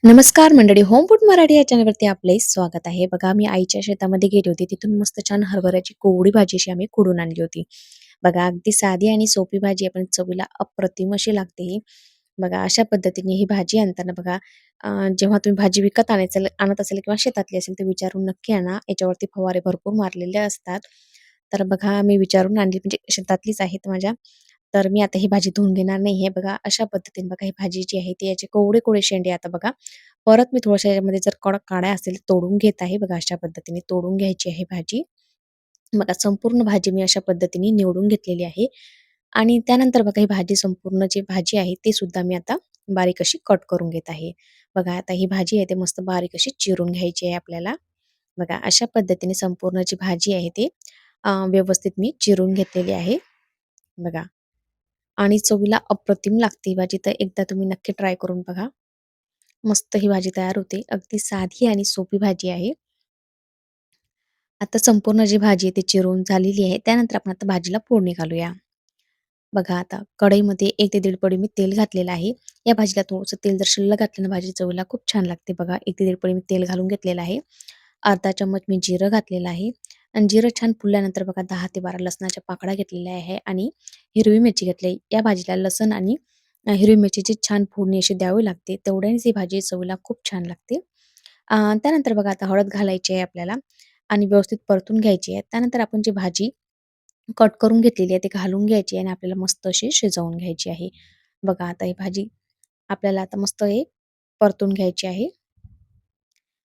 नमस्कार मंडळी, home food Marathi या चॅनलवरती आपले स्वागत आहे. बघा, मी आईच्या शेतामध्ये गेली होती. तिथून मस्त छान हरभऱ्याची कोवडी भाजी अशी आम्ही कुडून आणली होती. बघा, अगदी साधी आणि सोपी भाजी, पण चवीला अप्रतिम अशी लागते ही. बघा, अशा पद्धतीने ही भाजी आणताना बघा, जेव्हा तुम्ही भाजी विकत आणत असेल किंवा शेतातली असेल, तर विचारून नक्की आणा. याच्यावरती फवारे भरपूर मारलेले असतात. तर बघा, मी विचारून आणली, म्हणजे शेतातलीच आहेत माझ्या. तर मी आता ही भाजी धुवून घेणार नाहीये. बघा, अशा पद्धतीने बघा, ही भाजी जी आहे ती याचे कोवळे-कोवळे शेंडे आता बघा, परत मी थोड्याशा याच्यामध्ये जर कडक काड्या असतील तोडून घेत आहे. बघा, अशा पद्धतीने तोडून घ्यायची आहे भाजी. बघा, संपूर्ण भाजी मी अशा पद्धतीने निवडून घेतलेली आहे. आणि त्यानंतर बघा, ही भाजी संपूर्ण जी भाजी आहे ती सुद्धा मी आता बारीक अशी कट करून घेत आहे. बघा, आता ही भाजी आहे ती मस्त बारीक अशी चिरून घ्यायची आहे आपल्याला. बघा, अशा पद्धतीने संपूर्ण जी भाजी आहे ती व्यवस्थित मी चिरून घेतलेली आहे. बघा, आणि चवीला अप्रतिम लागते ही भाजी. तर एकदा तुम्ही नक्की ट्राय करून बघा. मस्त ही भाजी तयार होते. अगदी साधी आणि सोपी भाजी आहे. आता संपूर्ण जी भाजी आहे ती चिरून झालेली आहे. त्यानंतर आपण आता भाजीला फोडणी घालूया. बघा, आता कढईमध्ये 1 ते दीड पडी मी तेल घातलेलं आहे. या भाजीला थोडंसं तेल जर शिल्लक घातलं ना, भाजी चवीला खूप छान लागते. बघा, 1 ते दीड पडी मी तेल घालून घेतलेलं आहे. अर्धा चम्मच मी जिरं घातलेलं आहे आणि जिरं छान फुलल्यानंतर बघा, 10 ते 12 लसणाच्या पाकळ्या घेतलेल्या आहे आणि हिरवी मिरची घेतली. या भाजीला लसूण आणि हिरवी मिरचीची छान फोडणी अशी द्यावी लागते. तेवढ्यानेच ही भाजी चवीला खूप छान लागते. त्यानंतर बघा, आता हळद घालायची आहे आपल्याला आणि व्यवस्थित परतून घ्यायची आहे. त्यानंतर आपण जी भाजी कट करून घेतलेली आहे ती घालून घ्यायची आहे आणि आपल्याला मस्त अशी शिजवून घ्यायची आहे. बघा, आता ही भाजी आपल्याला आता मस्त हे परतून घ्यायची आहे.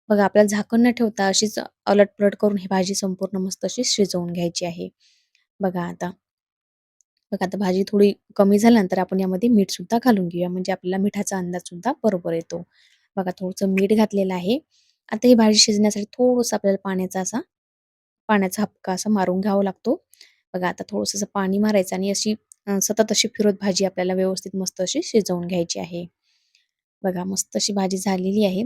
बघा, आपल्याला झाकण न ठेवता अशीच अलट-पलट करून ही भाजी संपूर्ण मस्त अशी शिजवून घ्यायची आहे. बघा आता बघा, आता भाजी थोडी कमी झाल्यानंतर आपण यामध्ये मीठ सुद्धा घालून घेऊया, म्हणजे आपल्याला मिठाचा अंदाज सुद्धा बरोबर येतो. बघा, थोडंसं मीठ घातलेलं आहे. आता ही भाजी शिजण्यासाठी थोडंसं आपल्याला पाण्याचा हबका असा मारून घ्यावा लागतो. बघा, आता थोडंसं असं पाणी मारायचं आणि अशी सतत अशी फिरवत भाजी आपल्याला व्यवस्थित मस्त अशी शिजवून घ्यायची आहे. बघा, मस्त अशी भाजी झालेली आहे.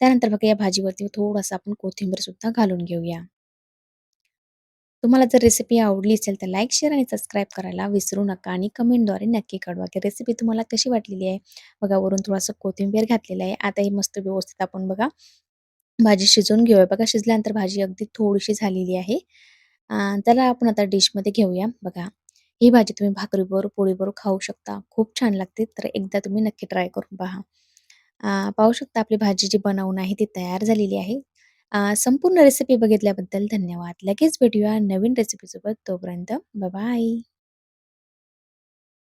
त्यानंतर बघा, या भाजीवरती थोडासा आपण कोथिंबीर सुद्धा घालून घेऊया. तुम्हाला जर रेसिपी आवडली असेल तर लाईक, शेअर आणि सबस्क्राईब करायला विसरू नका आणि कमेंटद्वारे नक्की कळवा की रेसिपी तुम्हाला कशी वाटलेली आहे. बघा, वरून थोडंसं कोथिंबीर घातलेलं आहे. आता ही मस्त व्यवस्थित आपण बघा भाजी शिजवून घेऊया. बघा, शिजल्यानंतर भाजी अगदी थोडीशी झालेली आहे. त्याला आपण आता डिशमध्ये घेऊया. बघा, ही भाजी तुम्ही भाकरीबरोबर, पोळीबरोबर खाऊ शकता. खूप छान लागते. तर एकदा तुम्ही नक्की ट्राय करून पहा. पाहू शकता आपली भाजी जी बनवून आहे ती तयार झालेली आहे. संपूर्ण रेसिपी बघितल्याबद्दल धन्यवाद. लगेच भेटूया नवीन रेसिपीसोबत. तोपर्यंत बाय.